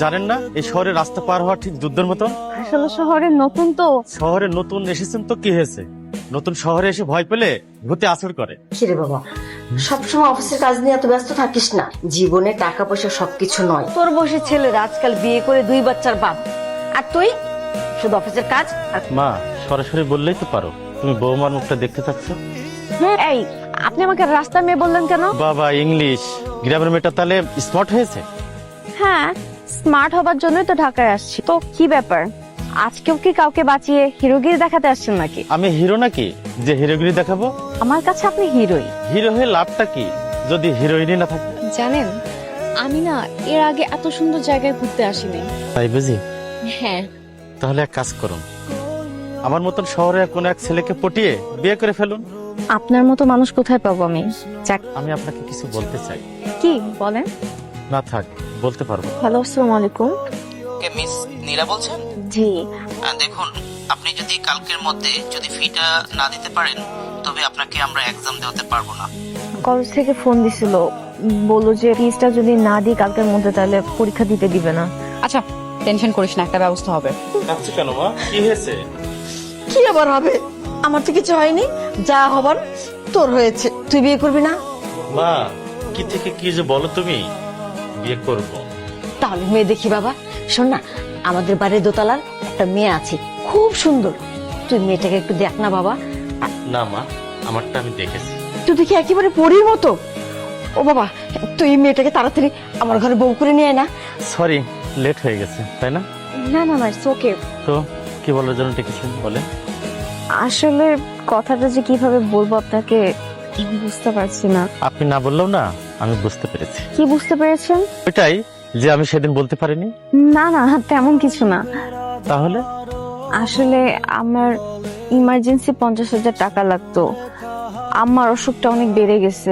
জানেন না এই শহরের রাস্তা পার হওয়া ঠিক যুদ্ধের মতন। আসলে শহরে নতুন তো। শহরে নতুন এসেছেন তো কি হয়েছে, নতুন শহরে এসে ভয় পেলে ভূতে আসর করে। কিরে বাবা, সবসময় অফিসের কাজ নিয়ে এত ব্যস্ত থাকিস না। জীবনে টাকা পয়সা সবকিছু নয়। তোর বসে ছেলেরা আজকাল বিয়ে করে 2 বাচ্চার বাপ, আর তুই শুধু অফিসের কাজ আর। মা সরাসরি বললেই তো পারো, তুমি বৌমার মুখটা দেখতে থাকছো। এই, আপনি আমাকে রাস্তার মেয়ে বললেন কেন? বাবা ইংলিশ, গ্রামের মেয়েটা তাহলে স্মার্ট হয়েছে। হ্যাঁ, স্মার্ট হবার জন্যই তো ঢাকায় আসছি। তো কি ব্যাপার, আজকেও কি কাউকে বাঁচিয়ে হিরোগিরি দেখাতে আসছেন নাকি? আমি হিরো নাকি যে হিরোগিরি দেখাবো? আমার কাছে আপনি হিরোই। হিরো হয়ে লাভটা কি যদি হিরোইনই না থাকে? জানেন, আমি না এর আগে এত সুন্দর জায়গায় ঘুরতে আসিনি। তাই বুঝি? হ্যাঁ, তাহলে এক কাজ করুন, আমার মতন শহরে কোন এক ছেলেকে পটিয়ে বিয়ে করে ফেলুন। আপনার মতো মানুষ কোথায় পাবো আমি? যাক, আমি আপনাকে কিছু বলতে চাই। কি বলেন? না থাক, বলতে পারবো। হ্যালো, আসসালামু আলাইকুম। কে মিস নীরা বলছেন? জি। দেখুন, আপনি যদি কালকের মধ্যে যদি ফিটা না দিতে পারেন তবে আপনাকে আমরা এক্সাম দেওয়াতে পারবো না। কলেজ থেকে ফোন দিছিল, বললো যে ফিসটা যদি না দিই কালকের মধ্যে তাহলে পরীক্ষা দিতে দিবে না। আচ্ছা টেনশন করিস না, একটা ব্যবস্থা হবে। কাঁদছো কেন মা, কি হয়েছে? কি আবার হবে? আমার তো কিছু হয়নি, যা হবার তোর হয়েছে। তুই বিয়ে করবি না? মা কি থেকে কি যে বলো তুমি, বিয়ে করবো। তাহলে মেয়ে দেখি বাবা। শোন না, আমাদের বাড়ির দোতলার একটা মেয়ে আছে, খুব সুন্দর। তুই মেয়েটাকে একটু দেখ না বাবা। না মা, আমারটা আমি দেখেছি। তুই দেখি একেবারে পরীর মতো। ও বাবা, তুই এই মেয়েটাকে তাড়াতাড়ি আমার ঘরে বউ করে নিয়ে আয় না। সরি, লেট হয়ে গেছে তাই না? না না না, ইটস ওকে। তো কি বলার জন্য ডেকেছেন বলেন? আসলে কথাটা যে কিভাবে বলবো আপনাকে বুঝতে পারছি না। আপনি না বললেও না, আমি বুঝতে পেরেছি। কি বুঝতে পেরেছেন? ওইটাই যে আমি সেদিন বলতে পারিনি। না না, তেমন কিছু না। তাহলে আসলে আমার ইমার্জেন্সি 50,000 টাকা লাগতো। আমার অসুখটা অনেক বেড়ে গেছে।